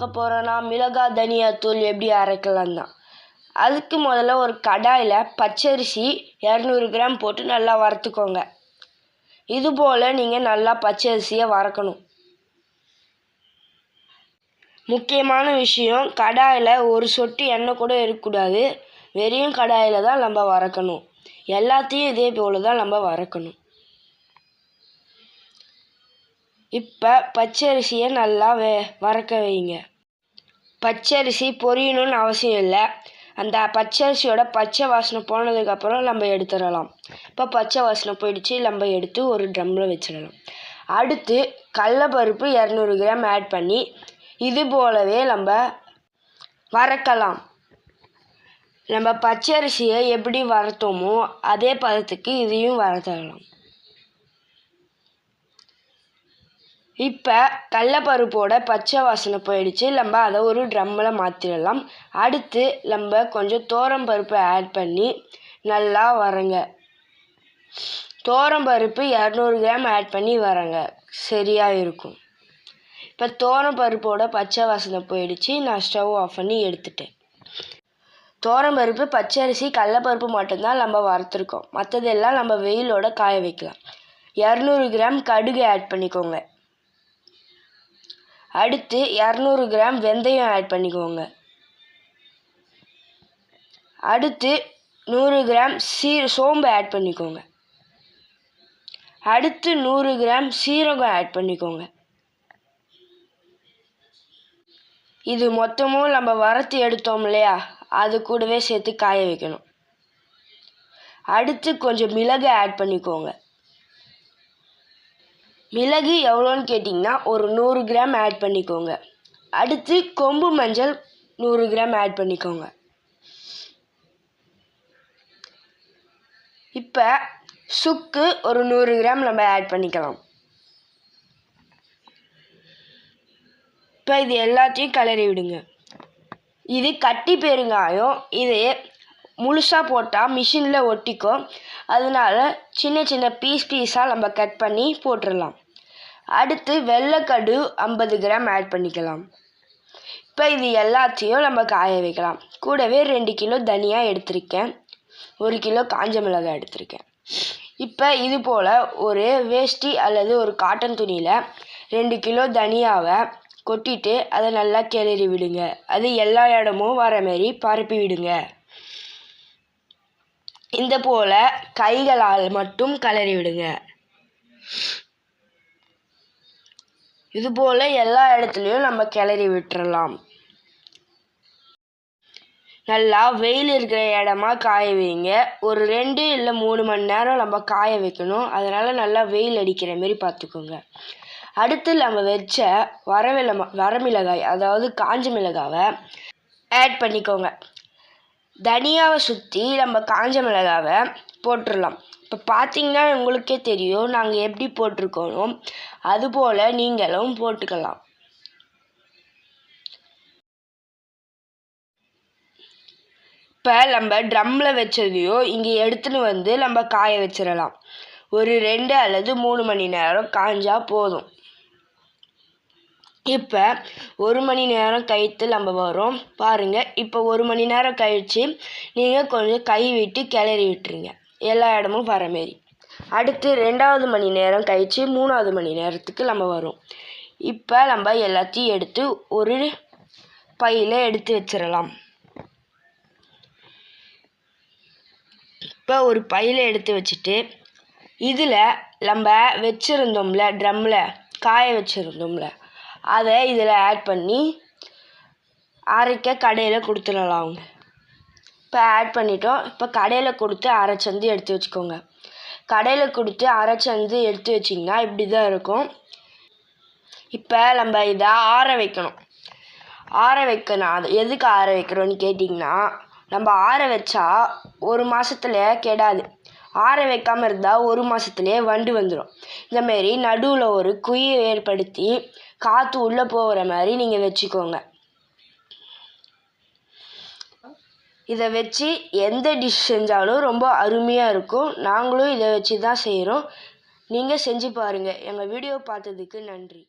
பார்க்க போகிறோன்னா மிளகாய் தனியாத்தூள் எப்படி அரைக்கலாம் தான். அதுக்கு முதல்ல ஒரு கடாயில் பச்சரிசி 200 கிராம் போட்டு நல்லா வறுத்துக்கோங்க. இதுபோல் நீங்கள் நல்லா பச்சரிசியை வறுக்கணும். முக்கியமான விஷயம், கடாயில் ஒரு சொட்டு எண்ணெய் கூட இருக்கக்கூடாது. வெறும் கடாயில் தான் நம்ம வறுக்கணும். எல்லாத்தையும் இதே போல் தான் நம்ம வறுக்கணும். இப்போ பச்சரிசியை நல்லா வறுக்க வைங்க. பச்சரிசி பொரியணும்னு அவசியம் இல்லை. அந்த பச்சரிசியோட பச்சை வாசனை போனதுக்கப்புறம் நம்ம எடுத்துடலாம். இப்போ பச்சை வாசனை போயிடுச்சு, நம்ம எடுத்து ஒரு ட்ரம்மில் வச்சிடலாம். அடுத்து கடலைப்பருப்பு 200 கிராம் ஆட் பண்ணி இது போலவே நம்ம வறுக்கலாம். நம்ம பச்சரிசியை எப்படி வறுத்தோமோ அதே பதத்துக்கு இதையும் வறுத்தரலாம். இப்போ கடலைப்பருப்போட பச்சை வாசனை போயிடுச்சு, நம்ம அதை ஒரு ட்ரம்மில் மாற்றிடலாம். அடுத்து நம்ம கொஞ்சம் துவரம்பருப்பு ஆட் பண்ணி நல்லா வறுங்க. துவரம்பருப்பு 200 கிராம் ஆட் பண்ணி வறுங்க, சரியாக இருக்கும். இப்போ துவரம்பருப்போட பச்சை வாசனை போயிடுச்சு, நான் ஸ்டவ் ஆஃப் பண்ணி எடுத்துட்டேன். துவரம்பருப்பு, பச்சரிசி, கடலைப்பருப்பு மட்டும்தான் நம்ம வறுத்துருக்கோம். மற்றதெல்லாம் நம்ம வெயிலோட காய வைக்கலாம். 200 கிராம் கடுகு ஆட் பண்ணிக்கோங்க. அடுத்து 200 கிராம் வெந்தயம் ஆட் பண்ணிக்கோங்க. அடுத்து 100 கிராம் சோம்பு ஆட் பண்ணிக்கோங்க. அடுத்து 100 கிராம் சீரகம் ஆட் பண்ணிக்கோங்க. இது மொத்தமும் நம்ம வறுத்து எடுத்தோம் இல்லையா, அது கூடவே சேர்த்து காய வைக்கணும். அடுத்து கொஞ்சம் மிளகு ஆட் பண்ணிக்கோங்க. மிளகு எவ்வளோன்னு கேட்டிங்கன்னா ஒரு 100 கிராம் ஆட் பண்ணிக்கோங்க. அடுத்து கொம்பு மஞ்சள் 100 கிராம் ஆட் பண்ணிக்கோங்க. இப்போ சுக்கு ஒரு 100 கிராம் நம்ம ஆட் பண்ணிக்கலாம். இப்போ இது எல்லாத்தையும் கிளறி விடுங்க. இது கட்டி பெருங்காயம். இது முழுசாக போட்டால் மிஷினில் ஒட்டிக்கும். அதனால சின்ன சின்ன பீஸாக நம்ம கட் பண்ணி போட்டுடலாம். அடுத்து வெள்ளைக்கடு 50 கிராம் ஆட் பண்ணிக்கலாம். இப்போ இது எல்லாத்தையும் நம்ம காய வைக்கலாம். கூடவே 2 கிலோ தனியா எடுத்திருக்கேன், 1 கிலோ காஞ்ச மிளகாய் எடுத்திருக்கேன். இப்போ இது போல் ஒரு வேஷ்டி அல்லது ஒரு காட்டன் துணியில் 2 கிலோ தனியாவை கொட்டிட்டு அதை நல்லா கிளறி விடுங்க. அது எல்லா இடமும் வர மாரி பரப்பி விடுங்க. இந்த போல் கைகளால் மட்டும் கிளறி விடுங்க. இது போல் எல்லா இடத்துலையும் நம்ம கிளறி விட்டுறலாம். நல்லா வெயில் இருக்கிற இடமா காய வைங்க. ஒரு 2 இல்லை 3 மணி நேரம் நம்ம காய வைக்கணும். அதனால் நல்லா வெயில் அடிக்கிற மாரி பார்த்துக்கோங்க. அடுத்து நம்ம வச்ச வரமிளகாய், அதாவது காஞ்ச மிளகாவை ஆட் பண்ணிக்கோங்க. தனியாவை சுற்றி நம்ம காஞ்ச மிளகாவை போட்டுடலாம். இப்போ பார்த்தீங்கன்னா உங்களுக்கே தெரியும் நாங்கள் எப்படி போட்டிருக்கோம். அதுபோல் நீங்களும் போட்டுக்கலாம். இப்போ நம்ம ட்ரம்மில் வச்சதையும் இங்கே எடுத்துன்னு வந்து நம்ம காய வச்சிடலாம். ஒரு 2 அல்லது 3 மணி நேரம் காஞ்சா போதும். இப்போ 1 மணி நேரம் கழித்து நம்ம வரோம் பாருங்கள். இப்போ 1 மணி நேரம் கழித்து நீங்கள் கொஞ்சம் கை விட்டு கிளறி விட்டுருங்க, எல்லா இடமும் வர மாரி. அடுத்து 2வது மணி நேரம் கழித்து 3வது மணி நேரத்துக்கு நம்ம வரும். இப்போ நம்ம எல்லாத்தையும் எடுத்து ஒரு பையில் எடுத்து வச்சிடலாம். இப்போ ஒரு பையில் எடுத்து வச்சுட்டு இதில் நம்ம வச்சுருந்தோம்ல, ட்ரம்மில் காய வச்சுருந்தோம்ல, அதை இதில் ஆட் பண்ணி அரைக்க கடையில் கொடுத்துடலாம். அவங்க இப்போ ஆட் பண்ணிட்டோம். இப்போ கடையில் கொடுத்து அரைச்சந்து எடுத்து வச்சுக்கோங்க. கடையில் கொடுத்து அரைச்சந்து எடுத்து வச்சிங்கன்னா இப்படி தான் இருக்கும். இப்போ நம்ம இதை ஆற வைக்கணும். ஆற வைக்கணும். அது எதுக்கு ஆற வைக்கிறோன்னு கேட்டிங்கன்னா, நம்ம ஆற வச்சா 1 மாதத்துல கெடாது. ஆற வைக்காமல் இருந்தால் 1 மாதத்துலேயே வண்டு வந்துடும். இந்தமாரி நடுவில் ஒரு குழியை ஏற்படுத்தி காற்று உள்ளே போகிற மாதிரி நீங்கள் வச்சுக்கோங்க. இதை வச்சு எந்த டிஷ் செஞ்சாலும் ரொம்ப அருமையாக இருக்கும். நாங்களும் இதை வச்சு தான் செய்கிறோம். நீங்கள் செஞ்சு பாருங்கள். எங்கள் வீடியோ பார்த்ததுக்கு நன்றி.